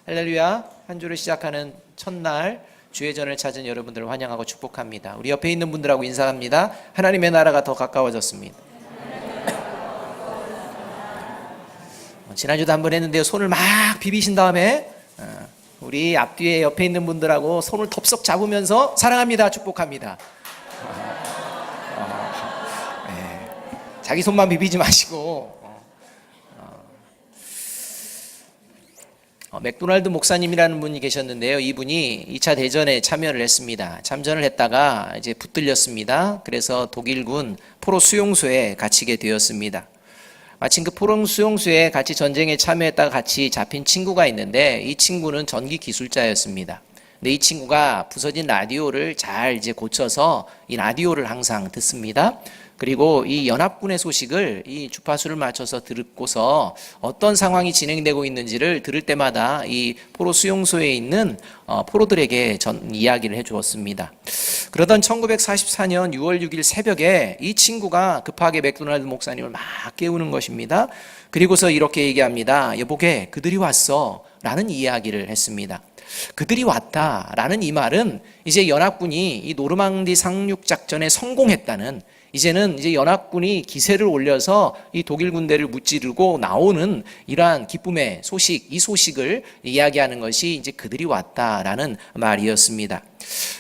할렐루야. 한 주를 시작하는 첫날 주의 전을 찾은 여러분들을 환영하고 축복합니다. 우리 옆에 있는 분들하고 인사합니다. 하나님의 나라가 더 가까워졌습니다. 지난주도 한번 했는데요, 손을 막 비비신 다음에 우리 앞뒤에 옆에 있는 분들하고 손을 덥석 잡으면서 사랑합니다, 축복합니다. 네. 자기 손만 비비지 마시고 맥도날드 목사님이라는 분이 계셨는데요. 이분이 2차 대전에 참여를 했습니다. 참전을 했다가 이제 붙들렸습니다. 그래서 독일군 포로 수용소에 갇히게 되었습니다. 마침 그 포로 수용소에 같이 전쟁에 참여했다가 같이 잡힌 친구가 있는데, 이 친구는 전기 기술자였습니다. 근데 이 친구가 부서진 라디오를 잘 이제 고쳐서 이 라디오를 항상 듣습니다. 그리고 이 연합군의 소식을 이 주파수를 맞춰서 듣고서 어떤 상황이 진행되고 있는지를 들을 때마다 이 포로 수용소에 있는 포로들에게 이야기를 해주었습니다. 그러던 1944년 6월 6일 새벽에 이 친구가 급하게 맥도날드 목사님을 막 깨우는 것입니다. 그리고서 이렇게 얘기합니다. 여보게, 그들이 왔어 라는 이야기를 했습니다. 그들이 왔다라는 이 말은 이제 연합군이 이 노르망디 상륙 작전에 성공했다는, 이제는 이제 연합군이 기세를 올려서 이 독일 군대를 무찌르고 나오는 이러한 기쁨의 소식, 이 소식을 이야기하는 것이 이제 그들이 왔다라는 말이었습니다.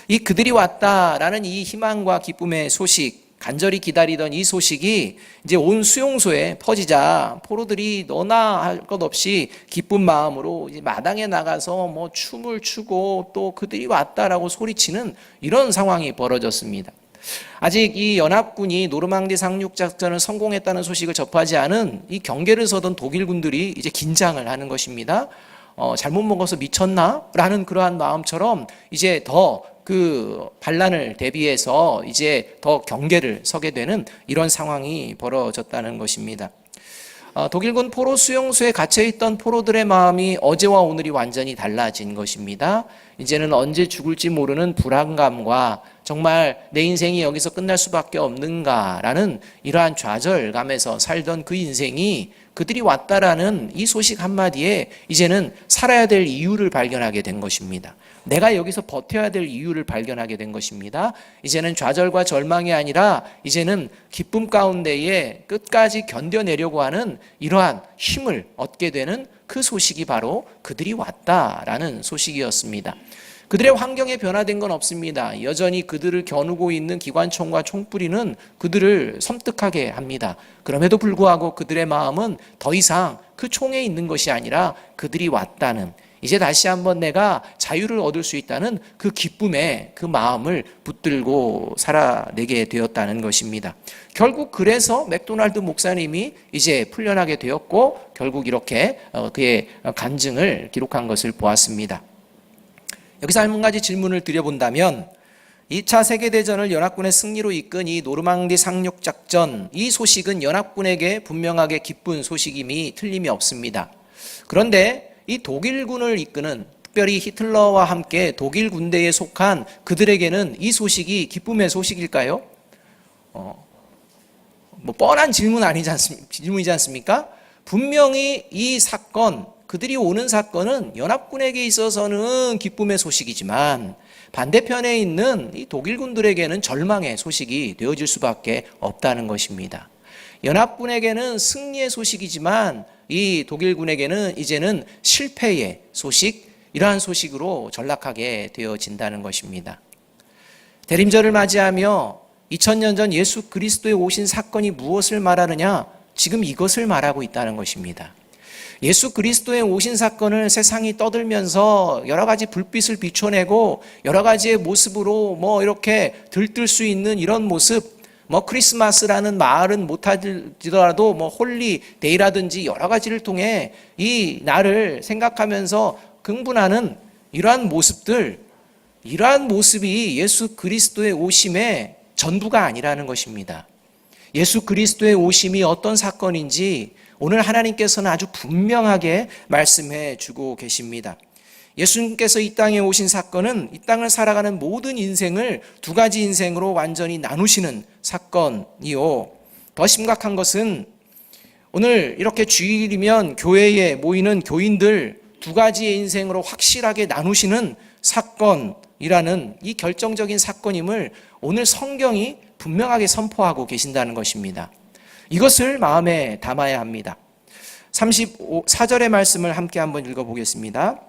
이 그들이 왔다라는 이 희망과 기쁨의 소식, 간절히 기다리던 이 소식이 이제 온 수용소에 퍼지자 포로들이 너나 할 것 없이 기쁜 마음으로 이제 마당에 나가서 뭐 춤을 추고 또 그들이 왔다라고 소리치는 이런 상황이 벌어졌습니다. 아직 이 연합군이 노르망디 상륙 작전을 성공했다는 소식을 접하지 않은 이 경계를 서던 독일군들이 이제 긴장을 하는 것입니다. 잘못 먹어서 미쳤나? 라는 그러한 마음처럼 이제 더 그 반란을 대비해서 이제 더 경계를 서게 되는 이런 상황이 벌어졌다는 것입니다. 독일군 포로 수용소에 갇혀있던 포로들의 마음이 어제와 오늘이 완전히 달라진 것입니다. 이제는 언제 죽을지 모르는 불안감과 정말 내 인생이 여기서 끝날 수밖에 없는가라는 이러한 좌절감에서 살던 그 인생이 그들이 왔다라는 이 소식 한마디에 이제는 살아야 될 이유를 발견하게 된 것입니다. 내가 여기서 버텨야 될 이유를 발견하게 된 것입니다. 이제는 좌절과 절망이 아니라 이제는 기쁨 가운데에 끝까지 견뎌내려고 하는 이러한 힘을 얻게 되는 그 소식이 바로 그들이 왔다라는 소식이었습니다. 그들의 환경에 변화된 건 없습니다. 여전히 그들을 겨누고 있는 기관총과 총뿌리는 그들을 섬뜩하게 합니다. 그럼에도 불구하고 그들의 마음은 더 이상 그 총에 있는 것이 아니라 그들이 왔다는, 이제 다시 한번 내가 자유를 얻을 수 있다는 그 기쁨에 그 마음을 붙들고 살아내게 되었다는 것입니다. 결국 그래서 맥도날드 목사님이 이제 풀려나게 되었고, 결국 이렇게 그의 간증을 기록한 것을 보았습니다. 여기서 한 가지 질문을 드려본다면, 2차 세계대전을 연합군의 승리로 이끈 이 노르망디 상륙 작전, 이 소식은 연합군에게 분명하게 기쁜 소식임이 틀림이 없습니다. 그런데 이 독일군을 이끄는, 특별히 히틀러와 함께 독일 군대에 속한 그들에게는 이 소식이 기쁨의 소식일까요? 뭐 뻔한 질문이지 않습니까? 분명히 이 사건, 그들이 오는 사건은 연합군에게 있어서는 기쁨의 소식이지만 반대편에 있는 이 독일군들에게는 절망의 소식이 되어질 수밖에 없다는 것입니다. 연합군에게는 승리의 소식이지만 이 독일군에게는 이제는 실패의 소식, 이러한 소식으로 전락하게 되어진다는 것입니다. 대림절을 맞이하며 2000년 전 예수 그리스도의 오신 사건이 무엇을 말하느냐? 지금 이것을 말하고 있다는 것입니다. 예수 그리스도의 오신 사건을 세상이 떠들면서 여러 가지 불빛을 비춰내고 여러 가지의 모습으로 이렇게 들뜰 수 있는 이런 모습, 크리스마스라는 말은 못하더라도 홀리데이라든지 여러 가지를 통해 이 날을 생각하면서 흥분하는 이러한 모습들, 이러한 모습이 예수 그리스도의 오심의 전부가 아니라는 것입니다. 예수 그리스도의 오심이 어떤 사건인지 오늘 하나님께서는 아주 분명하게 말씀해 주고 계십니다. 예수님께서 이 땅에 오신 사건은 이 땅을 살아가는 모든 인생을 두 가지 인생으로 완전히 나누시는 사건이요, 더 심각한 것은 오늘 이렇게 주일이면 교회에 모이는 교인들, 두 가지의 인생으로 확실하게 나누시는 사건이라는 이 결정적인 사건임을 오늘 성경이 분명하게 선포하고 계신다는 것입니다. 이것을 마음에 담아야 합니다. 34절의 말씀을 함께 한번 읽어보겠습니다.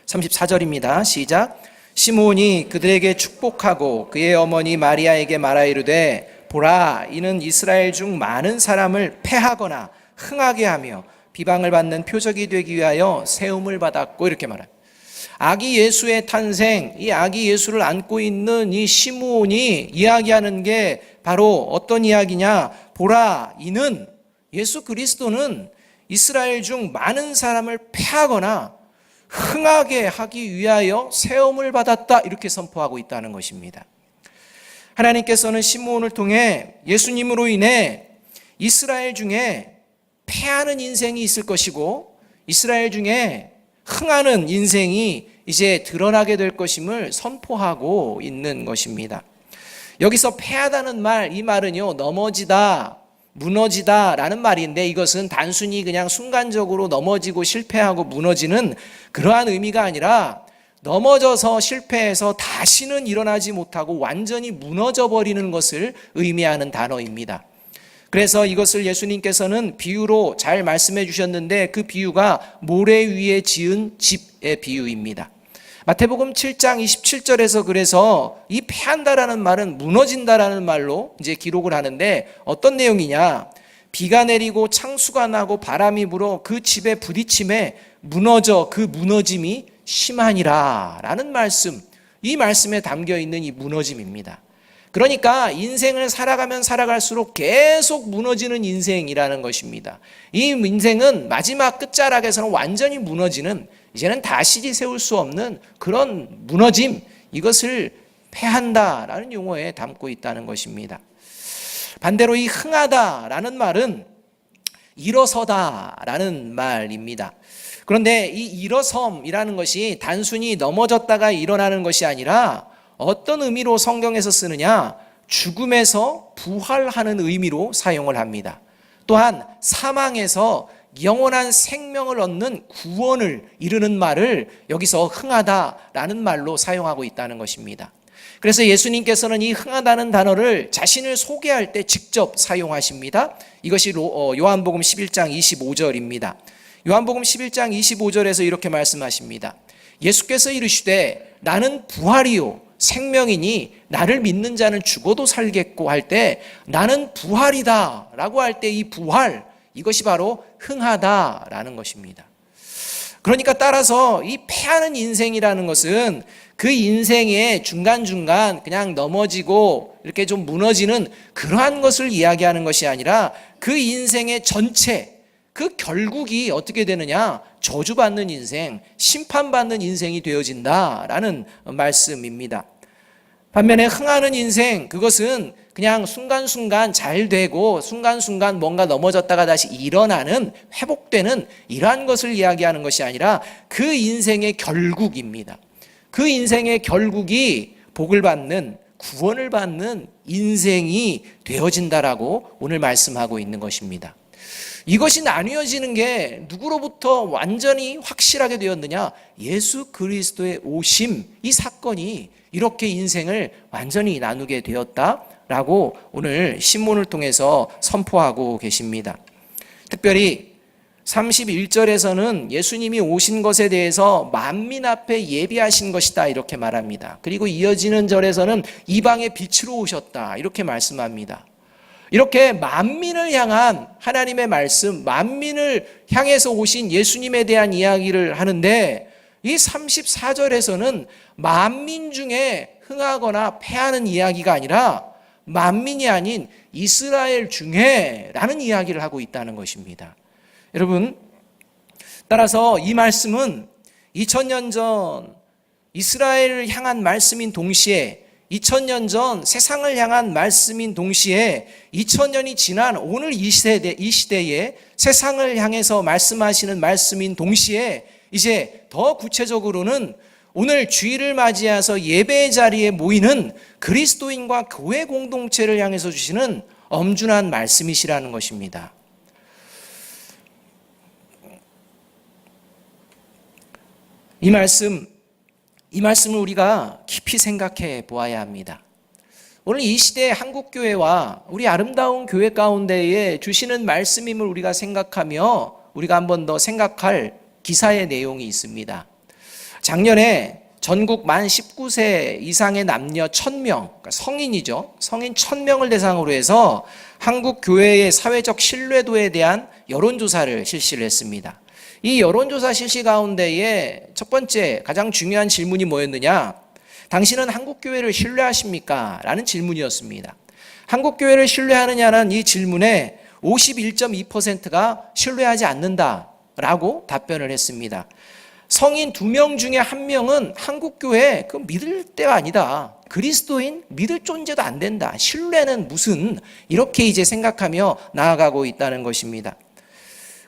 34절입니다. 시작. 시므온이 그들에게 축복하고 그의 어머니 마리아에게 말하 이르되 보라, 이는 이스라엘 중 많은 사람을 패하거나 흥하게 하며 비방을 받는 표적이 되기 위하여 세움을 받았고, 이렇게 말합니다. 아기 예수의 탄생, 이 아기 예수를 안고 있는 이 시므온이 이야기하는 게 바로 어떤 이야기냐? 보라, 이는 예수 그리스도는 이스라엘 중 많은 사람을 패하거나 흥하게 하기 위하여 세움을 받았다, 이렇게 선포하고 있다는 것입니다. 하나님께서는 시므온을 통해 예수님으로 인해 이스라엘 중에 패하는 인생이 있을 것이고 이스라엘 중에 흥하는 인생이 이제 드러나게 될 것임을 선포하고 있는 것입니다. 여기서 패하다는 말, 이 말은요, 넘어지다, 무너지다 라는 말인데, 이것은 단순히 그냥 순간적으로 넘어지고 실패하고 무너지는 그러한 의미가 아니라 넘어져서 실패해서 다시는 일어나지 못하고 완전히 무너져 버리는 것을 의미하는 단어입니다. 그래서 이것을 예수님께서는 비유로 잘 말씀해 주셨는데, 그 비유가 모래 위에 지은 집의 비유입니다. 마태복음 7장 27절에서 그래서 이 패한다라는 말은 무너진다라는 말로 이제 기록을 하는데, 어떤 내용이냐? 비가 내리고 창수가 나고 바람이 불어 그 집에 부딪힘에 무너져 그 무너짐이 심하니라 라는 말씀, 이 말씀에 담겨 있는 이 무너짐입니다. 그러니까 인생을 살아가면 살아갈수록 계속 무너지는 인생이라는 것입니다. 이 인생은 마지막 끝자락에서는 완전히 무너지는, 이제는 다시 세울 수 없는 그런 무너짐, 이것을 패한다라는 용어에 담고 있다는 것입니다. 반대로 이 흥하다라는 말은 일어서다라는 말입니다. 그런데 이 일어섬이라는 것이 단순히 넘어졌다가 일어나는 것이 아니라 어떤 의미로 성경에서 쓰느냐? 죽음에서 부활하는 의미로 사용을 합니다. 또한 사망에서 영원한 생명을 얻는 구원을 이루는 말을 여기서 흥하다라는 말로 사용하고 있다는 것입니다. 그래서 예수님께서는 이 흥하다는 단어를 자신을 소개할 때 직접 사용하십니다. 이것이 요한복음 11장 25절입니다. 요한복음 11장 25절에서 이렇게 말씀하십니다. 예수께서 이르시되 나는 부활이요 생명이니 나를 믿는 자는 죽어도 살겠고 할 때, 나는 부활이다 라고 할 때 이 부활, 이것이 바로 흥하다라는 것입니다. 그러니까 따라서 이 패하는 인생이라는 것은 그 인생의 중간중간 그냥 넘어지고 이렇게 좀 무너지는 그러한 것을 이야기하는 것이 아니라 그 인생의 전체, 그 결국이 어떻게 되느냐? 저주받는 인생, 심판받는 인생이 되어진다라는 말씀입니다. 반면에 흥하는 인생, 그것은 그냥 순간순간 잘 되고 순간순간 뭔가 넘어졌다가 다시 일어나는, 회복되는 이러한 것을 이야기하는 것이 아니라 그 인생의 결국입니다. 그 인생의 결국이 복을 받는, 구원을 받는 인생이 되어진다라고 오늘 말씀하고 있는 것입니다. 이것이 나뉘어지는 게 누구로부터 완전히 확실하게 되었느냐? 예수 그리스도의 오심, 이 사건이 이렇게 인생을 완전히 나누게 되었다라고 오늘 신문을 통해서 선포하고 계십니다. 특별히 31절에서는 예수님이 오신 것에 대해서 만민 앞에 예비하신 것이다 이렇게 말합니다. 그리고 이어지는 절에서는 이방의 빛으로 오셨다 이렇게 말씀합니다. 이렇게 만민을 향한 하나님의 말씀, 만민을 향해서 오신 예수님에 대한 이야기를 하는데, 이 34절에서는 만민 중에 흥하거나 패하는 이야기가 아니라 만민이 아닌 이스라엘 중에 라는 이야기를 하고 있다는 것입니다. 여러분, 따라서 이 말씀은 2000년 전 이스라엘을 향한 말씀인 동시에 2000년 전 세상을 향한 말씀인 동시에 2000년이 지난 오늘 이 시대에 세상을 향해서 말씀하시는 말씀인 동시에 이제 더 구체적으로는 오늘 주일을 맞이해서 예배의 자리에 모이는 그리스도인과 교회 공동체를 향해서 주시는 엄중한 말씀이시라는 것입니다. 이 말씀을 우리가 깊이 생각해 보아야 합니다. 오늘 이 시대의 한국교회와 우리 아름다운 교회 가운데에 주시는 말씀임을 우리가 생각하며 우리가 한 번 더 생각할 기사의 내용이 있습니다. 작년에 전국 만 19세 이상의 남녀 1000명, 그러니까 성인이죠. 성인 1000명을 대상으로 해서 한국 교회의 사회적 신뢰도에 대한 여론조사를 실시를 했습니다. 이 여론조사 실시 가운데에 첫 번째 가장 중요한 질문이 뭐였느냐? 당신은 한국교회를 신뢰하십니까? 라는 질문이었습니다. 한국교회를 신뢰하느냐는 이 질문에 51.2%가 신뢰하지 않는다라고 답변을 했습니다. 성인 2명 중에 1명은 한국교회 그 믿을 때가 아니다. 그리스도인 믿을 존재도 안 된다. 신뢰는 무슨 이렇게 이제 생각하며 나아가고 있다는 것입니다.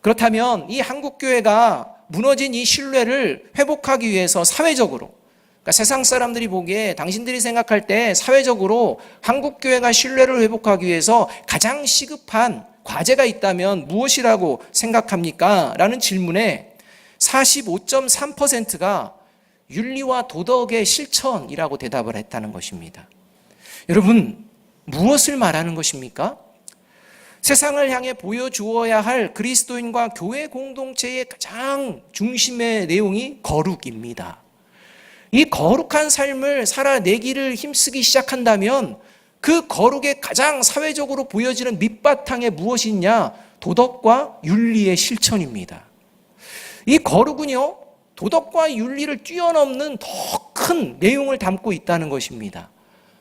그렇다면 이 한국교회가 무너진 이 신뢰를 회복하기 위해서 사회적으로, 그러니까 세상 사람들이 보기에 당신들이 생각할 때 사회적으로 한국교회가 신뢰를 회복하기 위해서 가장 시급한 과제가 있다면 무엇이라고 생각합니까? 라는 질문에 45.3%가 윤리와 도덕의 실천이라고 대답을 했다는 것입니다. 여러분, 무엇을 말하는 것입니까? 세상을 향해 보여주어야 할 그리스도인과 교회 공동체의 가장 중심의 내용이 거룩입니다. 이 거룩한 삶을 살아내기를 힘쓰기 시작한다면 그 거룩의 가장 사회적으로 보여지는 밑바탕에 무엇이 있냐? 도덕과 윤리의 실천입니다. 이 거룩은요, 도덕과 윤리를 뛰어넘는 더 큰 내용을 담고 있다는 것입니다.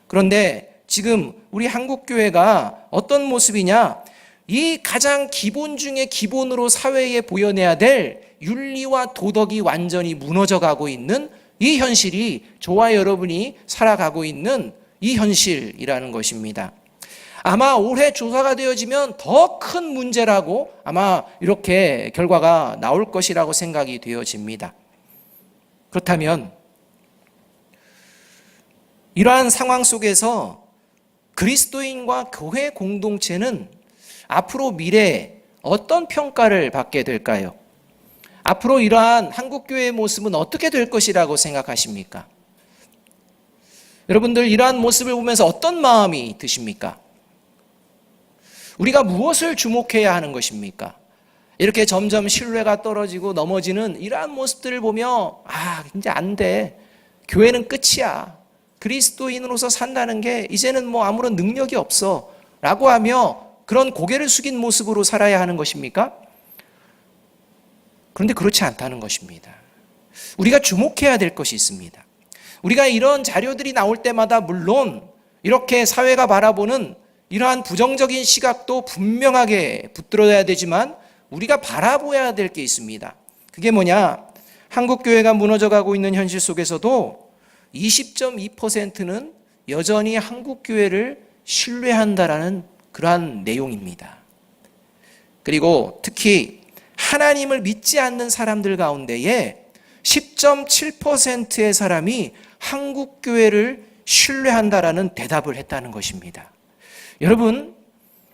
그런데 지금 우리 한국교회가 어떤 모습이냐? 이 가장 기본 중에 기본으로 사회에 보여내야 될 윤리와 도덕이 완전히 무너져 가고 있는 이 현실이 저와 여러분이 살아가고 있는 이 현실이라는 것입니다. 아마 올해 조사가 되어지면 더 큰 문제라고 아마 이렇게 결과가 나올 것이라고 생각이 되어집니다. 그렇다면 이러한 상황 속에서 그리스도인과 교회 공동체는 앞으로 미래에 어떤 평가를 받게 될까요? 앞으로 이러한 한국교회의 모습은 어떻게 될 것이라고 생각하십니까? 여러분들 이러한 모습을 보면서 어떤 마음이 드십니까? 우리가 무엇을 주목해야 하는 것입니까? 이렇게 점점 신뢰가 떨어지고 넘어지는 이러한 모습들을 보며 이제 안 돼. 교회는 끝이야. 그리스도인으로서 산다는 게 이제는 뭐 아무런 능력이 없어. 라고 하며 그런 고개를 숙인 모습으로 살아야 하는 것입니까? 그런데 그렇지 않다는 것입니다. 우리가 주목해야 될 것이 있습니다. 우리가 이런 자료들이 나올 때마다 물론 이렇게 사회가 바라보는 이러한 부정적인 시각도 분명하게 붙들어야 되지만 우리가 바라봐야 될 게 있습니다. 그게 뭐냐? 한국교회가 무너져가고 있는 현실 속에서도 20.2%는 여전히 한국교회를 신뢰한다라는 그러한 내용입니다. 그리고 특히 하나님을 믿지 않는 사람들 가운데에 10.7%의 사람이 한국교회를 신뢰한다라는 대답을 했다는 것입니다. 여러분,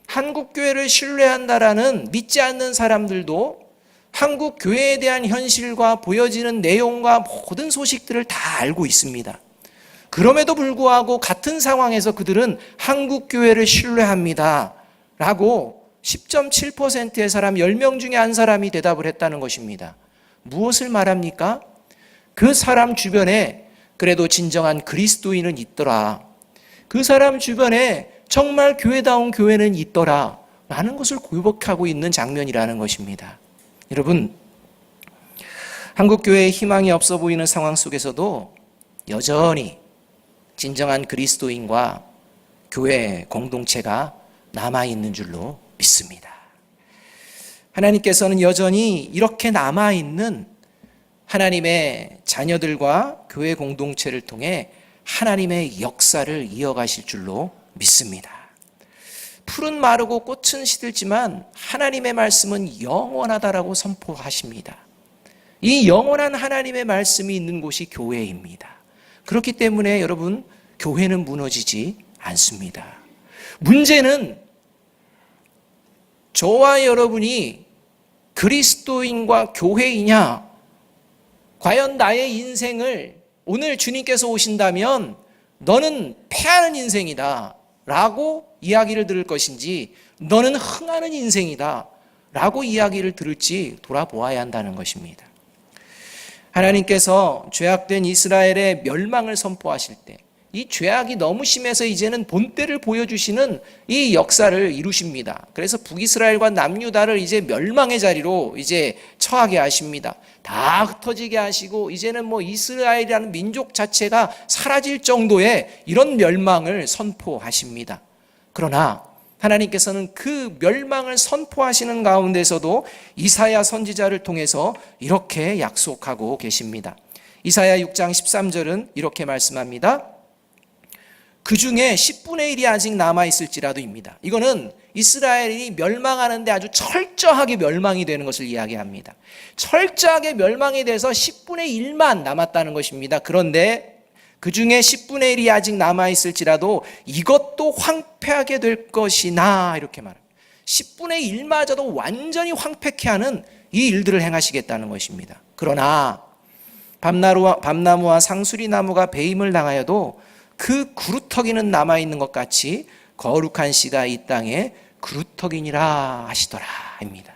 한국교회를 신뢰한다라는 믿지 않는 사람들도 한국교회에 대한 현실과 보여지는 내용과 모든 소식들을 다 알고 있습니다. 그럼에도 불구하고 같은 상황에서 그들은 한국교회를 신뢰합니다. 라고 10.7%의 사람 10명 중에 한 사람이 대답을 했다는 것입니다. 무엇을 말합니까? 그 사람 주변에 그래도 진정한 그리스도인은 있더라. 그 사람 주변에 정말 교회다운 교회는 있더라. 라는 것을 고백하고 있는 장면이라는 것입니다. 여러분, 한국교회에 희망이 없어 보이는 상황 속에서도 여전히 진정한 그리스도인과 교회 공동체가 남아있는 줄로 믿습니다. 하나님께서는 여전히 이렇게 남아있는 하나님의 자녀들과 교회 공동체를 통해 하나님의 역사를 이어가실 줄로 믿습니다. 풀은 마르고 꽃은 시들지만 하나님의 말씀은 영원하다라고 선포하십니다. 이 영원한 하나님의 말씀이 있는 곳이 교회입니다. 그렇기 때문에 여러분, 교회는 무너지지 않습니다. 문제는 저와 여러분이 그리스도인과 교회이냐, 과연 나의 인생을 오늘 주님께서 오신다면 너는 패하는 인생이다 라고 이야기를 들을 것인지, 너는 흥하는 인생이다 라고 이야기를 들을지 돌아보아야 한다는 것입니다. 하나님께서 죄악된 이스라엘의 멸망을 선포하실 때, 이 죄악이 너무 심해서 이제는 본때를 보여주시는 이 역사를 이루십니다. 그래서 북이스라엘과 남유다를 이제 멸망의 자리로 이제 처하게 하십니다. 다 흩어지게 하시고 이제는 이스라엘이라는 민족 자체가 사라질 정도의 이런 멸망을 선포하십니다. 그러나 하나님께서는 그 멸망을 선포하시는 가운데서도 이사야 선지자를 통해서 이렇게 약속하고 계십니다. 이사야 6장 13절은 이렇게 말씀합니다. 그 중에 10분의 1이 아직 남아있을지라도입니다. 이거는 이스라엘이 멸망하는데 아주 철저하게 멸망이 되는 것을 이야기합니다. 철저하게 멸망이 돼서 10분의 1만 남았다는 것입니다. 그런데 그 중에 10분의 1이 아직 남아있을지라도 이것도 황폐하게 될 것이나, 이렇게 말합니다. 10분의 1마저도 완전히 황폐케 하는 이 일들을 행하시겠다는 것입니다. 그러나 밤나무와 상수리나무가 배임을 당하여도 그 구루터기는 남아있는 것 같이 거룩한 씨가 이 땅에 구루터기니라 하시더라 입니다.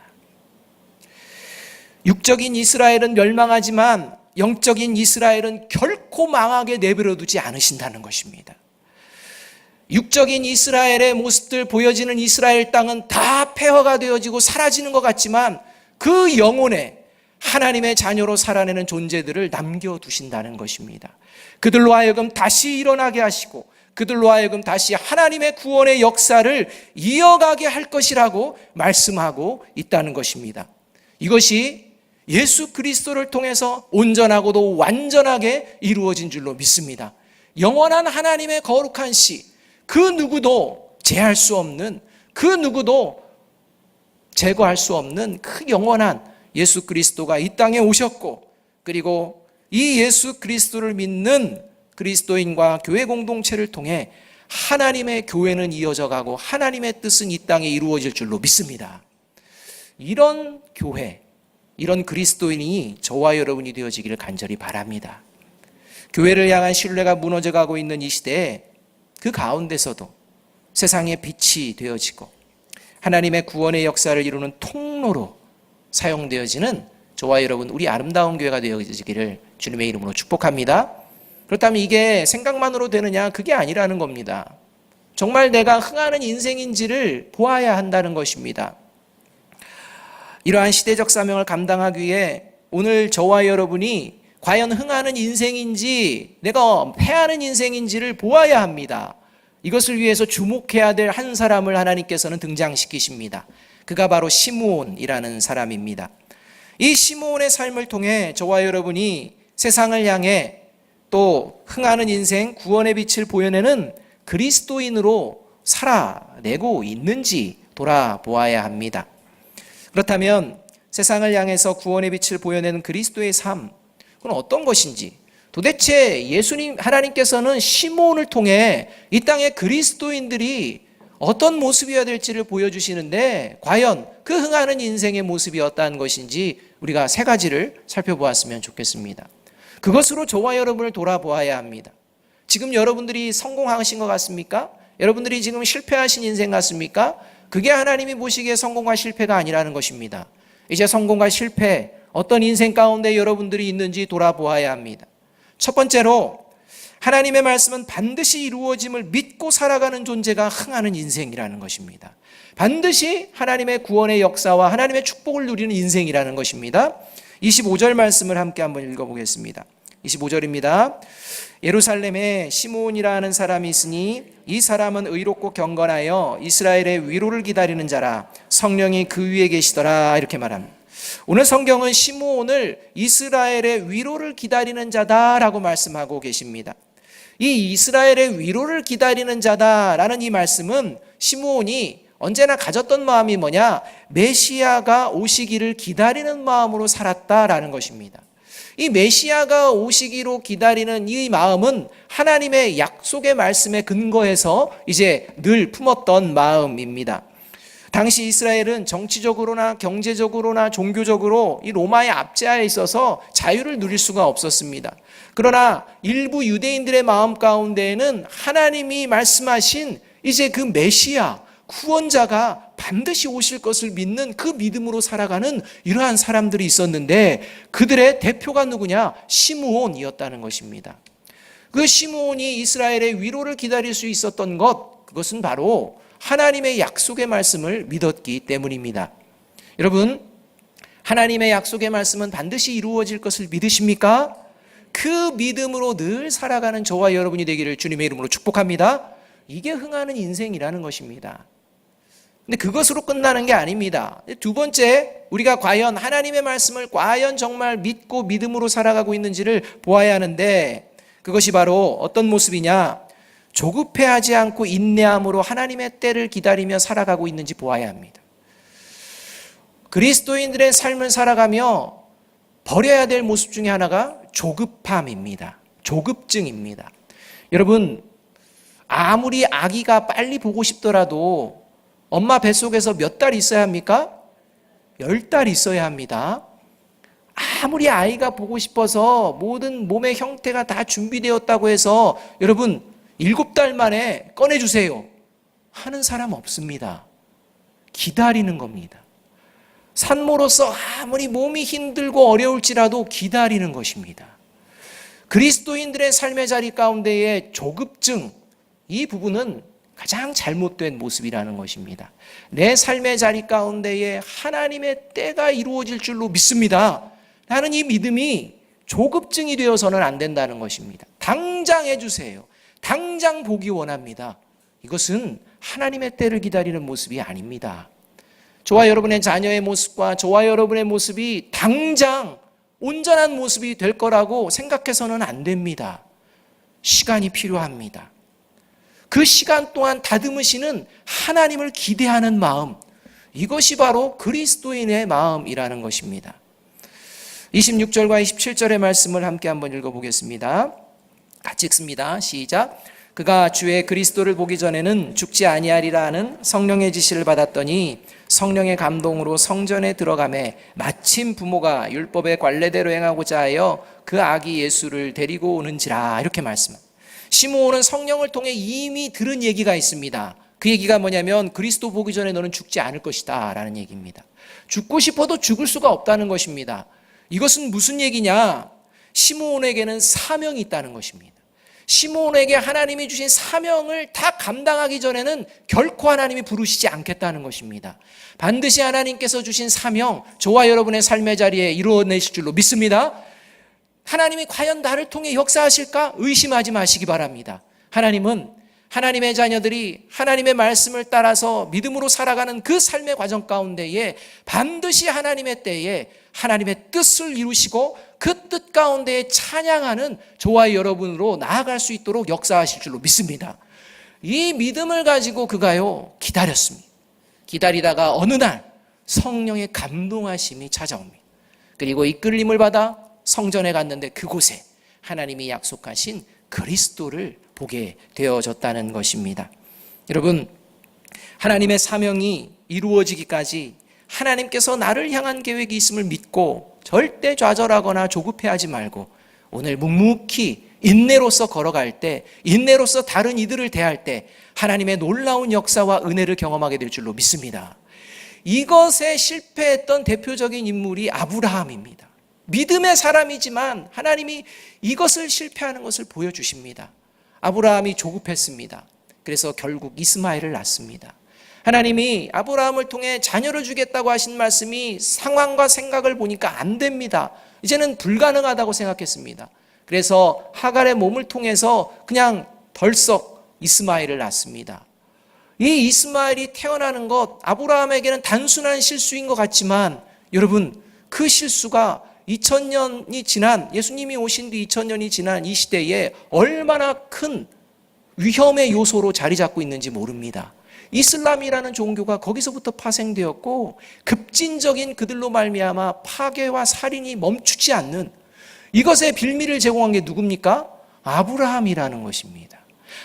육적인 이스라엘은 멸망하지만 영적인 이스라엘은 결코 망하게 내버려두지 않으신다는 것입니다. 육적인 이스라엘의 모습들 보여지는 이스라엘 땅은 다 폐허가 되어지고 사라지는 것 같지만 그 영혼에 하나님의 자녀로 살아내는 존재들을 남겨두신다는 것입니다. 그들로 하여금 다시 일어나게 하시고 그들로 하여금 다시 하나님의 구원의 역사를 이어가게 할 것이라고 말씀하고 있다는 것입니다. 이것이 예수 그리스도를 통해서 온전하고도 완전하게 이루어진 줄로 믿습니다. 영원한 하나님의 거룩한 씨, 그 누구도 제할 수 없는, 그 누구도 제거할 수 없는 그 영원한 예수 그리스도가 이 땅에 오셨고, 그리고 이 예수 그리스도를 믿는 그리스도인과 교회 공동체를 통해 하나님의 교회는 이어져 가고 하나님의 뜻은 이 땅에 이루어질 줄로 믿습니다. 이런 교회, 이런 그리스도인이 저와 여러분이 되어지기를 간절히 바랍니다. 교회를 향한 신뢰가 무너져 가고 있는 이 시대에 그 가운데서도 세상의 빛이 되어지고 하나님의 구원의 역사를 이루는 통로로 사용되어지는 저와 여러분, 우리 아름다운 교회가 되어지기를 주님의 이름으로 축복합니다. 그렇다면 이게 생각만으로 되느냐? 그게 아니라는 겁니다. 정말 내가 흥하는 인생인지를 보아야 한다는 것입니다. 이러한 시대적 사명을 감당하기 위해 오늘 저와 여러분이 과연 흥하는 인생인지 내가 패하는 인생인지를 보아야 합니다. 이것을 위해서 주목해야 될 한 사람을 하나님께서는 등장시키십니다. 그가 바로 시므온이라는 사람입니다. 이 시므온의 삶을 통해 저와 여러분이 세상을 향해 또 흥하는 인생, 구원의 빛을 보여내는 그리스도인으로 살아내고 있는지 돌아보아야 합니다. 그렇다면 세상을 향해서 구원의 빛을 보여내는 그리스도의 삶, 그건 어떤 것인지, 도대체 예수님, 하나님께서는 시므온을 통해 이 땅의 그리스도인들이 어떤 모습이어야 될지를 보여주시는데 과연 그 흥하는 인생의 모습이 어떠한 것인지 우리가 세 가지를 살펴보았으면 좋겠습니다. 그것으로 저와 여러분을 돌아보아야 합니다. 지금 여러분들이 성공하신 것 같습니까? 여러분들이 지금 실패하신 인생 같습니까? 그게 하나님이 보시기에 성공과 실패가 아니라는 것입니다. 이제 성공과 실패, 어떤 인생 가운데 여러분들이 있는지 돌아보아야 합니다. 첫 번째로 하나님의 말씀은 반드시 이루어짐을 믿고 살아가는 존재가 흥하는 인생이라는 것입니다. 반드시 하나님의 구원의 역사와 하나님의 축복을 누리는 인생이라는 것입니다. 25절 말씀을 함께 한번 읽어보겠습니다. 25절입니다. 예루살렘에 시므온이라 하는 사람이 있으니 이 사람은 의롭고 경건하여 이스라엘의 위로를 기다리는 자라, 성령이 그 위에 계시더라, 이렇게 말합니다. 오늘 성경은 시므온을 이스라엘의 위로를 기다리는 자다라고 말씀하고 계십니다. 이 이스라엘의 위로를 기다리는 자다라는 이 말씀은 시므온이 언제나 가졌던 마음이 뭐냐? 메시아가 오시기를 기다리는 마음으로 살았다라는 것입니다. 이 메시아가 오시기로 기다리는 이 마음은 하나님의 약속의 말씀에 근거해서 이제 늘 품었던 마음입니다. 당시 이스라엘은 정치적으로나 경제적으로나 종교적으로 이 로마의 압제하에 있어서 자유를 누릴 수가 없었습니다. 그러나 일부 유대인들의 마음 가운데에는 하나님이 말씀하신 이제 그 메시아, 구원자가 반드시 오실 것을 믿는 그 믿음으로 살아가는 이러한 사람들이 있었는데, 그들의 대표가 누구냐? 시므온이었다는 것입니다. 그 시므온이 이스라엘의 위로를 기다릴 수 있었던 것, 그것은 바로 하나님의 약속의 말씀을 믿었기 때문입니다. 여러분, 하나님의 약속의 말씀은 반드시 이루어질 것을 믿으십니까? 그 믿음으로 늘 살아가는 저와 여러분이 되기를 주님의 이름으로 축복합니다. 이게 흥하는 인생이라는 것입니다. 근데 그것으로 끝나는 게 아닙니다. 두 번째, 우리가 과연 하나님의 말씀을 과연 정말 믿고 믿음으로 살아가고 있는지를 보아야 하는데, 그것이 바로 어떤 모습이냐? 조급해하지 않고 인내함으로 하나님의 때를 기다리며 살아가고 있는지 보아야 합니다. 그리스도인들의 삶을 살아가며 버려야 될 모습 중에 하나가 조급함입니다. 조급증입니다. 여러분, 아무리 아기가 빨리 보고 싶더라도 엄마 뱃속에서 몇 달 있어야 합니까? 10달 있어야 합니다. 아무리 아이가 보고 싶어서 모든 몸의 형태가 다 준비되었다고 해서 여러분 7달 만에 꺼내주세요 하는 사람 없습니다. 기다리는 겁니다. 산모로서 아무리 몸이 힘들고 어려울지라도 기다리는 것입니다. 그리스도인들의 삶의 자리 가운데의 조급증, 이 부분은 가장 잘못된 모습이라는 것입니다. 내 삶의 자리 가운데에 하나님의 때가 이루어질 줄로 믿습니다. 나는 이 믿음이 조급증이 되어서는 안 된다는 것입니다. 당장 해주세요. 당장 보기 원합니다. 이것은 하나님의 때를 기다리는 모습이 아닙니다. 저와 여러분의 자녀의 모습과 저와 여러분의 모습이 당장 온전한 모습이 될 거라고 생각해서는 안 됩니다. 시간이 필요합니다. 그 시간 동안 다듬으시는 하나님을 기대하는 마음, 이것이 바로 그리스도인의 마음이라는 것입니다. 26절과 27절의 말씀을 함께 한번 읽어보겠습니다. 같이 읽습니다. 시작. 그가 주의 그리스도를 보기 전에는 죽지 아니하리라 하는 성령의 지시를 받았더니 성령의 감동으로 성전에 들어가매 마침 부모가 율법의 관례대로 행하고자 하여 그 아기 예수를 데리고 오는지라, 이렇게 말씀합니다. 시므온은 성령을 통해 이미 들은 얘기가 있습니다. 그 얘기가 뭐냐면 그리스도 보기 전에 너는 죽지 않을 것이다 라는 얘기입니다. 죽고 싶어도 죽을 수가 없다는 것입니다. 이것은 무슨 얘기냐? 시므온에게는 사명이 있다는 것입니다. 시므온에게 하나님이 주신 사명을 다 감당하기 전에는 결코 하나님이 부르시지 않겠다는 것입니다. 반드시 하나님께서 주신 사명, 저와 여러분의 삶의 자리에 이루어내실 줄로 믿습니다. 하나님이 과연 나를 통해 역사하실까? 의심하지 마시기 바랍니다. 하나님은 하나님의 자녀들이 하나님의 말씀을 따라서 믿음으로 살아가는 그 삶의 과정 가운데에 반드시 하나님의 때에 하나님의 뜻을 이루시고 그 뜻 가운데에 찬양하는 저와 여러분으로 나아갈 수 있도록 역사하실 줄로 믿습니다. 이 믿음을 가지고 그가요 기다렸습니다. 기다리다가 어느 날 성령의 감동하심이 찾아옵니다. 그리고 이끌림을 받아 성전에 갔는데 그곳에 하나님이 약속하신 그리스도를 보게 되어졌다는 것입니다. 여러분, 하나님의 사명이 이루어지기까지 하나님께서 나를 향한 계획이 있음을 믿고 절대 좌절하거나 조급해하지 말고 오늘 묵묵히 인내로서 걸어갈 때, 인내로서 다른 이들을 대할 때 하나님의 놀라운 역사와 은혜를 경험하게 될 줄로 믿습니다. 이것에 실패했던 대표적인 인물이 아브라함입니다. 믿음의 사람이지만 하나님이 이것을 실패하는 것을 보여주십니다. 아브라함이 조급했습니다. 그래서 결국 이스마엘을 낳습니다. 하나님이 아브라함을 통해 자녀를 주겠다고 하신 말씀이 상황과 생각을 보니까 안 됩니다. 이제는 불가능하다고 생각했습니다. 그래서 하갈의 몸을 통해서 그냥 덜썩 이스마엘을 낳습니다. 이 이스마엘이 태어나는 것, 아브라함에게는 단순한 실수인 것 같지만 여러분, 그 실수가 2000년이 지난, 예수님이 오신 뒤 2000년이 지난 이 시대에 얼마나 큰 위험의 요소로 자리 잡고 있는지 모릅니다. 이슬람이라는 종교가 거기서부터 파생되었고 급진적인 그들로 말미암아 파괴와 살인이 멈추지 않는 이것의 빌미를 제공한 게 누굽니까? 아브라함이라는 것입니다.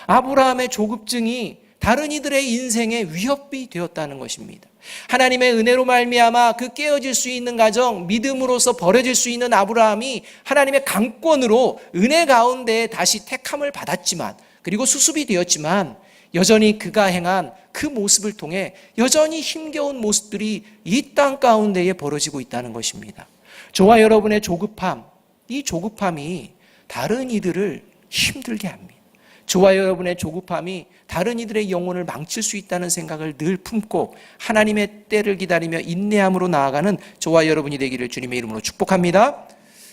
아브라함의 조급증이 다른 이들의 인생에 위협이 되었다는 것입니다. 하나님의 은혜로 말미암아 그 깨어질 수 있는 가정, 믿음으로서 버려질 수 있는 아브라함이 하나님의 강권으로 은혜 가운데 다시 택함을 받았지만, 그리고 수습이 되었지만, 여전히 그가 행한 그 모습을 통해 여전히 힘겨운 모습들이 이 땅 가운데에 벌어지고 있다는 것입니다. 저와 여러분의 조급함, 이 조급함이 다른 이들을 힘들게 합니다. 저와 여러분의 조급함이 다른 이들의 영혼을 망칠 수 있다는 생각을 늘 품고 하나님의 때를 기다리며 인내함으로 나아가는 저와 여러분이 되기를 주님의 이름으로 축복합니다.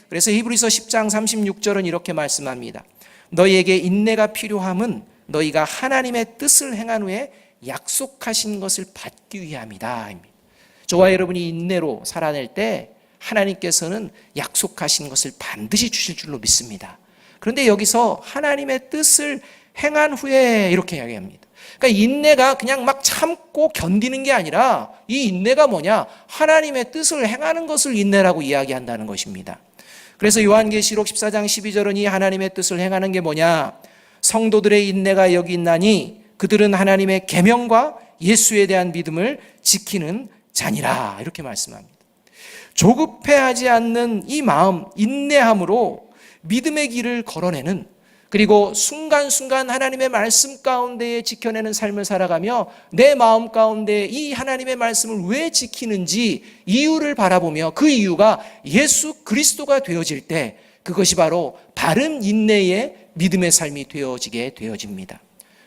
그래서 히브리서 10장 36절은 이렇게 말씀합니다. 너희에게 인내가 필요함은 너희가 하나님의 뜻을 행한 후에 약속하신 것을 받기 위함이다. 저와 여러분이 인내로 살아낼 때 하나님께서는 약속하신 것을 반드시 주실 줄로 믿습니다. 그런데 여기서 하나님의 뜻을 행한 후에 이렇게 이야기합니다. 그러니까 인내가 그냥 막 참고 견디는 게 아니라 이 인내가 뭐냐? 하나님의 뜻을 행하는 것을 인내라고 이야기한다는 것입니다. 그래서 요한계시록 14장 12절은 이 하나님의 뜻을 행하는 게 뭐냐? 성도들의 인내가 여기 있나니 그들은 하나님의 계명과 예수에 대한 믿음을 지키는 자니라, 이렇게 말씀합니다. 조급해하지 않는 이 마음, 인내함으로 믿음의 길을 걸어내는, 그리고 순간순간 하나님의 말씀 가운데에 지켜내는 삶을 살아가며 내 마음 가운데 이 하나님의 말씀을 왜 지키는지 이유를 바라보며 그 이유가 예수 그리스도가 되어질 때 그것이 바로 바른 인내의 믿음의 삶이 되어지게 되어집니다.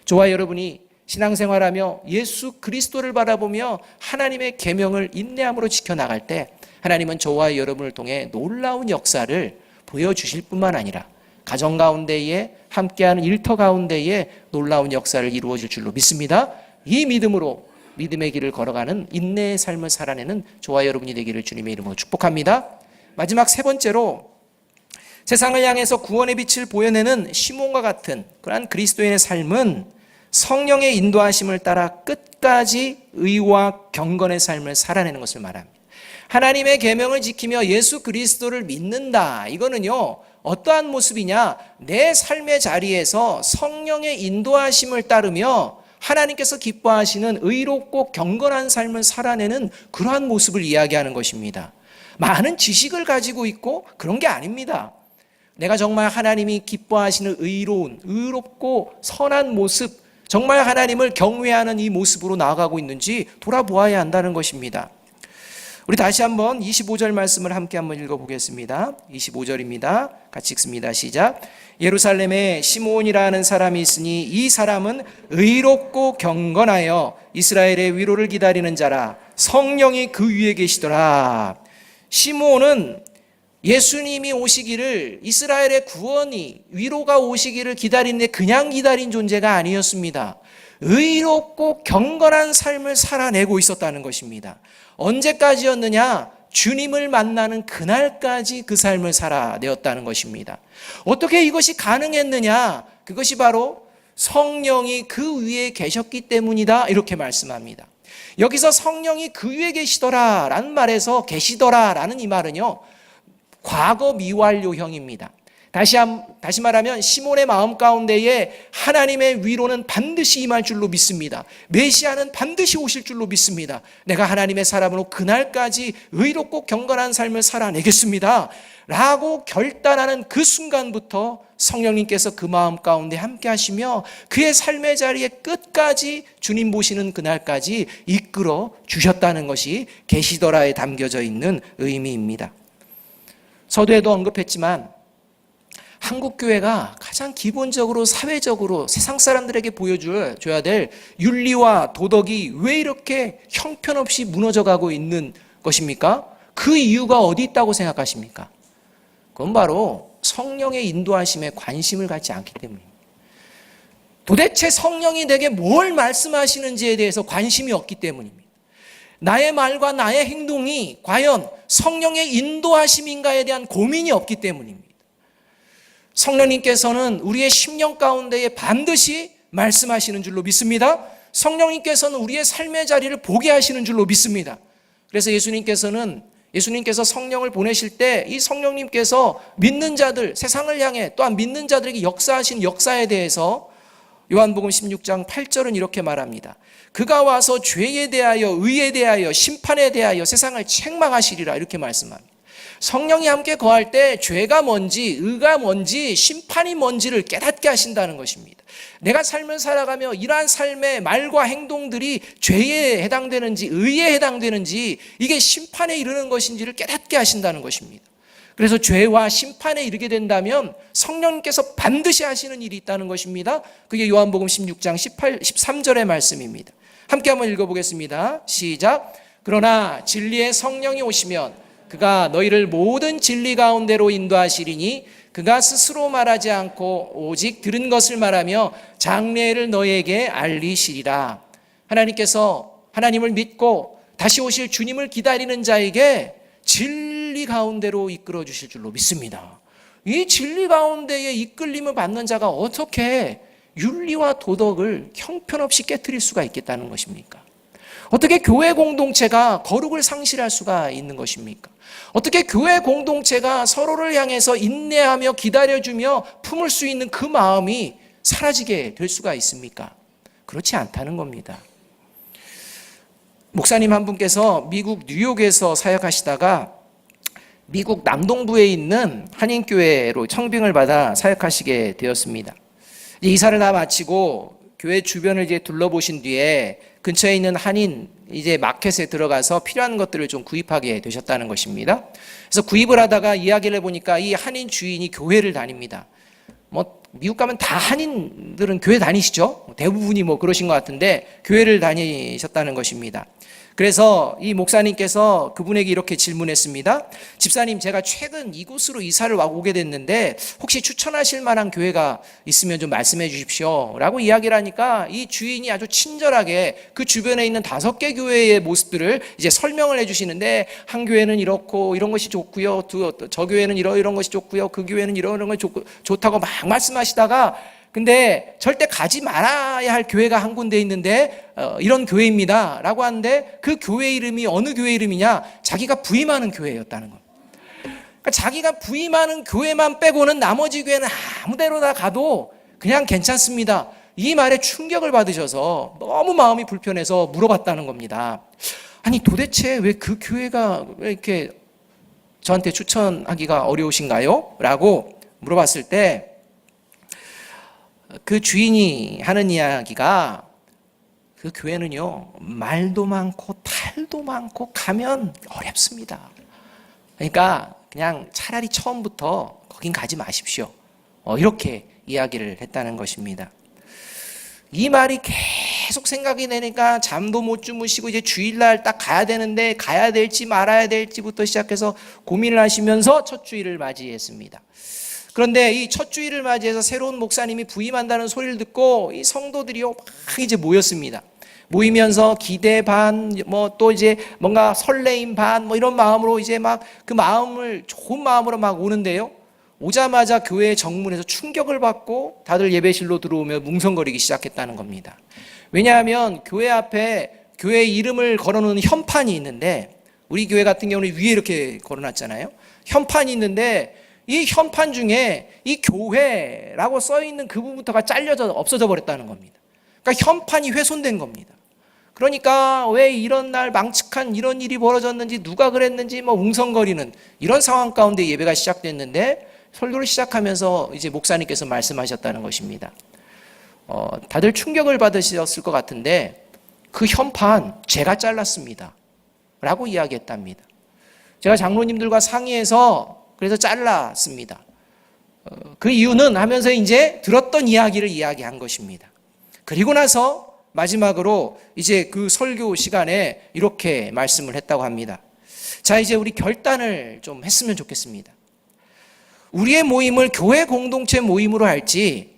저와 여러분이 신앙생활하며 예수 그리스도를 바라보며 하나님의 계명을 인내함으로 지켜나갈 때 하나님은 저와 여러분을 통해 놀라운 역사를 보여주실 뿐만 아니라 가정 가운데에 함께하는 일터 가운데에 놀라운 역사를 이루어질 줄로 믿습니다. 이 믿음으로 믿음의 길을 걸어가는 인내의 삶을 살아내는 저와 여러분이 되기를 주님의 이름으로 축복합니다. 마지막 세 번째로 세상을 향해서 구원의 빛을 보여내는 시몬과 같은 그러한 그리스도인의 삶은 성령의 인도하심을 따라 끝까지 의와 경건의 삶을 살아내는 것을 말합니다. 하나님의 계명을 지키며 예수 그리스도를 믿는다. 이거는요, 어떠한 모습이냐? 내 삶의 자리에서 성령의 인도하심을 따르며 하나님께서 기뻐하시는 의롭고 경건한 삶을 살아내는 그러한 모습을 이야기하는 것입니다. 많은 지식을 가지고 있고 그런 게 아닙니다. 내가 정말 하나님이 기뻐하시는 의롭고 선한 모습, 정말 하나님을 경외하는 이 모습으로 나아가고 있는지 돌아보아야 한다는 것입니다. 우리 다시 한번 25절 말씀을 함께 한번 읽어보겠습니다. 25절입니다. 같이 읽습니다. 시작. 예루살렘에 시므온이라는 사람이 있으니 이 사람은 의롭고 경건하여 이스라엘의 위로를 기다리는 자라. 성령이 그 위에 계시더라. 시므온은 예수님이 오시기를, 이스라엘의 구원이, 위로가 오시기를 기다리는데 그냥 기다린 존재가 아니었습니다. 의롭고 경건한 삶을 살아내고 있었다는 것입니다. 언제까지였느냐? 주님을 만나는 그날까지 그 삶을 살아내었다는 것입니다. 어떻게 이것이 가능했느냐? 그것이 바로 성령이 그 위에 계셨기 때문이다, 이렇게 말씀합니다. 여기서 성령이 그 위에 계시더라 라는 말에서 계시더라 라는 이 말은요, 과거 미완료형입니다. 다시 말하면 시몬의 마음 가운데에 하나님의 위로는 반드시 임할 줄로 믿습니다. 메시아는 반드시 오실 줄로 믿습니다. 내가 하나님의 사람으로 그날까지 의롭고 경건한 삶을 살아내겠습니다 라고 결단하는 그 순간부터 성령님께서 그 마음 가운데 함께 하시며 그의 삶의 자리에 끝까지 주님 보시는 그날까지 이끌어 주셨다는 것이 계시더라에 담겨져 있는 의미입니다. 서두에도 언급했지만 한국교회가 가장 기본적으로 사회적으로 세상 사람들에게 보여줘야 될 윤리와 도덕이 왜 이렇게 형편없이 무너져가고 있는 것입니까? 그 이유가 어디 있다고 생각하십니까? 그건 바로 성령의 인도하심에 관심을 갖지 않기 때문입니다. 도대체 성령이 내게 뭘 말씀하시는지에 대해서 관심이 없기 때문입니다. 나의 말과 나의 행동이 과연 성령의 인도하심인가에 대한 고민이 없기 때문입니다. 성령님께서는 우리의 심령 가운데에 반드시 말씀하시는 줄로 믿습니다. 성령님께서는 우리의 삶의 자리를 보게 하시는 줄로 믿습니다. 그래서 예수님께서 성령을 보내실 때 이 성령님께서 믿는 자들, 세상을 향해 또한 믿는 자들에게 역사하신 역사에 대해서 요한복음 16장 8절은 이렇게 말합니다. 그가 와서 죄에 대하여 의에 대하여 심판에 대하여 세상을 책망하시리라 이렇게 말씀합니다. 성령이 함께 거할 때 죄가 뭔지 의가 뭔지 심판이 뭔지를 깨닫게 하신다는 것입니다. 내가 삶을 살아가며 이러한 삶의 말과 행동들이 죄에 해당되는지 의에 해당되는지 이게 심판에 이르는 것인지를 깨닫게 하신다는 것입니다. 그래서 죄와 심판에 이르게 된다면 성령님께서 반드시 하시는 일이 있다는 것입니다. 그게 요한복음 16장 13절의 말씀입니다. 함께 한번 읽어보겠습니다. 시작. 그러나 진리의 성령이 오시면 그가 너희를 모든 진리 가운데로 인도하시리니 그가 스스로 말하지 않고 오직 들은 것을 말하며 장래를 너희에게 알리시리라. 하나님께서 하나님을 믿고 다시 오실 주님을 기다리는 자에게 진리 가운데로 이끌어 주실 줄로 믿습니다. 이 진리 가운데에 이끌림을 받는 자가 어떻게 윤리와 도덕을 형편없이 깨트릴 수가 있겠다는 것입니까? 어떻게 교회 공동체가 거룩을 상실할 수가 있는 것입니까? 어떻게 교회 공동체가 서로를 향해서 인내하며 기다려주며 품을 수 있는 그 마음이 사라지게 될 수가 있습니까? 그렇지 않다는 겁니다. 목사님 한 분께서 미국 뉴욕에서 사역하시다가 미국 남동부에 있는 한인교회로 청빙을 받아 사역하시게 되었습니다. 이사를 다 마치고 교회 주변을 이제 둘러보신 뒤에 근처에 있는 한인 이제 마켓에 들어가서 필요한 것들을 좀 구입하게 되셨다는 것입니다. 그래서 구입을 하다가 이야기를 해보니까 이 한인 주인이 교회를 다닙니다. 미국 가면 다 한인들은 교회 다니시죠? 대부분이 그러신 것 같은데 교회를 다니셨다는 것입니다. 그래서 이 목사님께서 그분에게 이렇게 질문했습니다. 집사님, 제가 최근 이곳으로 이사를 오게 됐는데 혹시 추천하실 만한 교회가 있으면 좀 말씀해 주십시오 라고 이야기를 하니까 이 주인이 아주 친절하게 그 주변에 있는 5개 교회의 모습들을 이제 설명을 해 주시는데 한 교회는 이렇고 이런 것이 좋고요, 저 교회는 이런 것이 좋고요, 그 교회는 이런 것이 좋다고 막 말씀하시다가 근데 절대 가지 말아야 할 교회가 한 군데 있는데 이런 교회입니다 라고 하는데 그 교회 이름이 어느 교회 이름이냐? 자기가 부임하는 교회였다는 겁니다. 그러니까 자기가 부임하는 교회만 빼고는 나머지 교회는 아무 데로나 가도 그냥 괜찮습니다. 이 말에 충격을 받으셔서 너무 마음이 불편해서 물어봤다는 겁니다. 아니 도대체 왜 그 교회가 왜 이렇게 저한테 추천하기가 어려우신가요? 라고 물어봤을 때 그 주인이 하는 이야기가 그 교회는요 말도 많고 탈도 많고 가면 어렵습니다. 그러니까 그냥 차라리 처음부터 거긴 가지 마십시오. 이렇게 이야기를 했다는 것입니다. 이 말이 계속 생각이 되니까 잠도 못 주무시고 이제 주일날 딱 가야 되는데 가야 될지 말아야 될지부터 시작해서 고민을 하시면서 첫 주일을 맞이했습니다. 그런데 이 첫 주일을 맞이해서 새로운 목사님이 부임한다는 소리를 듣고 이 성도들이요 막 이제 모였습니다. 모이면서 기대 반, 또 이제 뭔가 설레임 반, 이런 마음으로 이제 막 그 마음을 좋은 마음으로 막 오는데요. 오자마자 교회 정문에서 충격을 받고 다들 예배실로 들어오며 뭉성거리기 시작했다는 겁니다. 왜냐하면 교회 앞에 교회 이름을 걸어놓은 현판이 있는데 우리 교회 같은 경우는 위에 이렇게 걸어놨잖아요. 현판이 있는데 이 현판 중에 이 교회라고 써있는 그 부분부터가 잘려져 없어져 버렸다는 겁니다. 그러니까 현판이 훼손된 겁니다. 그러니까 왜 이런 날 망측한 이런 일이 벌어졌는지 누가 그랬는지 웅성거리는 이런 상황 가운데 예배가 시작됐는데 설교를 시작하면서 이제 목사님께서 말씀하셨다는 것입니다. 다들 충격을 받으셨을 것 같은데 그 현판 제가 잘랐습니다 라고 이야기했답니다. 제가 장로님들과 상의해서 그래서 잘랐습니다. 그 이유는 하면서 이제 들었던 이야기를 이야기한 것입니다. 그리고 나서 마지막으로 이제 그 설교 시간에 이렇게 말씀을 했다고 합니다. 자, 이제 우리 결단을 좀 했으면 좋겠습니다. 우리의 모임을 교회 공동체 모임으로 할지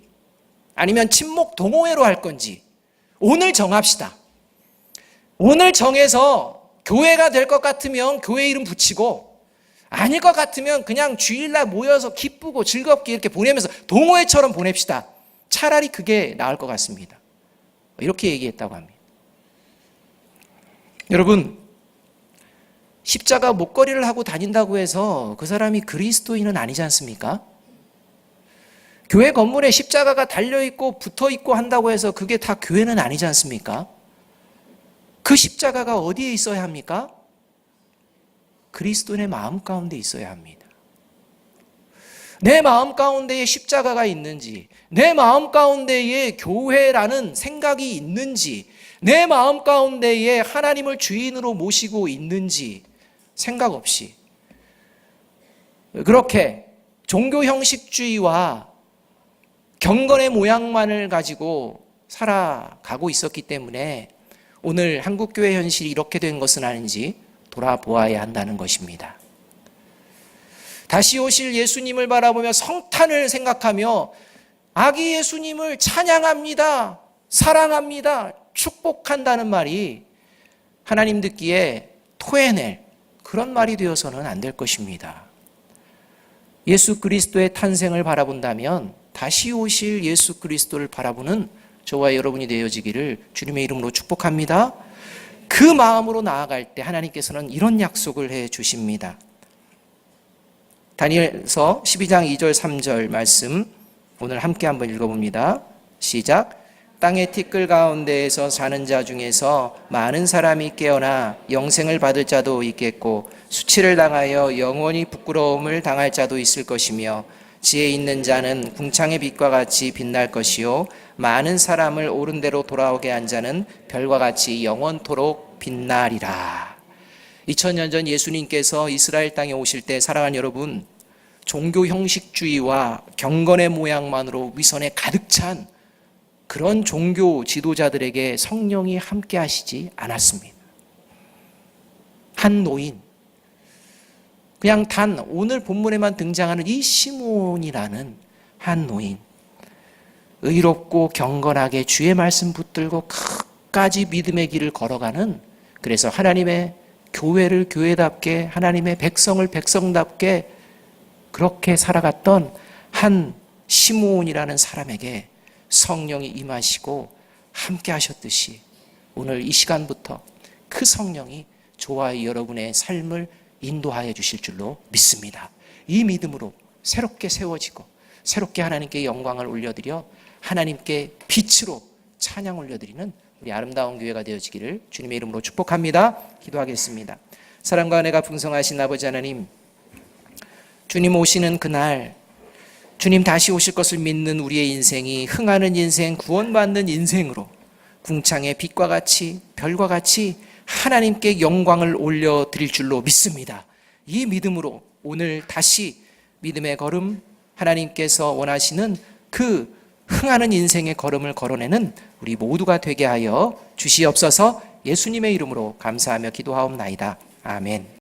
아니면 친목 동호회로 할 건지 오늘 정합시다. 오늘 정해서 교회가 될 것 같으면 교회 이름 붙이고 아닐 것 같으면 그냥 주일날 모여서 기쁘고 즐겁게 이렇게 보내면서 동호회처럼 보냅시다. 차라리 그게 나을 것 같습니다. 이렇게 얘기했다고 합니다. 여러분, 십자가 목걸이를 하고 다닌다고 해서 그 사람이 그리스도인은 아니지 않습니까? 교회 건물에 십자가가 달려있고 붙어있고 한다고 해서 그게 다 교회는 아니지 않습니까? 그 십자가가 어디에 있어야 합니까? 그리스도인의 마음 가운데 있어야 합니다. 내 마음 가운데에 십자가가 있는지, 내 마음 가운데에 교회라는 생각이 있는지, 내 마음 가운데에 하나님을 주인으로 모시고 있는지 생각 없이 그렇게 종교 형식주의와 경건의 모양만을 가지고 살아가고 있었기 때문에 오늘 한국교회 현실이 이렇게 된 것은 아닌지 돌아보아야 한다는 것입니다. 다시 오실 예수님을 바라보며 성탄을 생각하며 아기 예수님을 찬양합니다, 사랑합니다, 축복한다는 말이 하나님 듣기에 토해낼 그런 말이 되어서는 안 될 것입니다. 예수 그리스도의 탄생을 바라본다면 다시 오실 예수 그리스도를 바라보는 저와 여러분이 되어지기를 주님의 이름으로 축복합니다. 그 마음으로 나아갈 때 하나님께서는 이런 약속을 해 주십니다. 다니엘서 12장 2절 3절 말씀 오늘 함께 한번 읽어봅니다. 시작. 땅의 티끌 가운데에서 사는 자 중에서 많은 사람이 깨어나 영생을 받을 자도 있겠고 수치를 당하여 영원히 부끄러움을 당할 자도 있을 것이며 지혜 있는 자는 궁창의 빛과 같이 빛날 것이요 많은 사람을 옳은 대로 돌아오게 한 자는 별과 같이 영원토록 빛나리라. 2000년 전 예수님께서 이스라엘 땅에 오실 때 사랑하는 여러분, 종교 형식주의와 경건의 모양만으로 위선에 가득 찬 그런 종교 지도자들에게 성령이 함께 하시지 않았습니다. 한 노인, 그냥 단 오늘 본문에만 등장하는 이 시몬이라는 한 노인, 의롭고 경건하게 주의 말씀 붙들고 끝까지 믿음의 길을 걸어가는, 그래서 하나님의 교회를 교회답게, 하나님의 백성을 백성답게 그렇게 살아갔던 한 시몬이라는 사람에게 성령이 임하시고 함께 하셨듯이 오늘 이 시간부터 그 성령이 저와 여러분의 삶을 인도하여 주실 줄로 믿습니다. 이 믿음으로 새롭게 세워지고 새롭게 하나님께 영광을 올려드려 하나님께 빛으로 찬양 올려드리는 우리 아름다운 교회가 되어지기를 주님의 이름으로 축복합니다. 기도하겠습니다. 사랑과 은혜가 풍성하신 아버지 하나님, 주님 오시는 그날, 주님 다시 오실 것을 믿는 우리의 인생이 흥하는 인생, 구원받는 인생으로 궁창의 빛과 같이 별과 같이 하나님께 영광을 올려드릴 줄로 믿습니다. 이 믿음으로 오늘 다시 믿음의 걸음, 하나님께서 원하시는 그 흥하는 인생의 걸음을 걸어내는 우리 모두가 되게 하여 주시옵소서. 예수님의 이름으로 감사하며 기도하옵나이다. 아멘.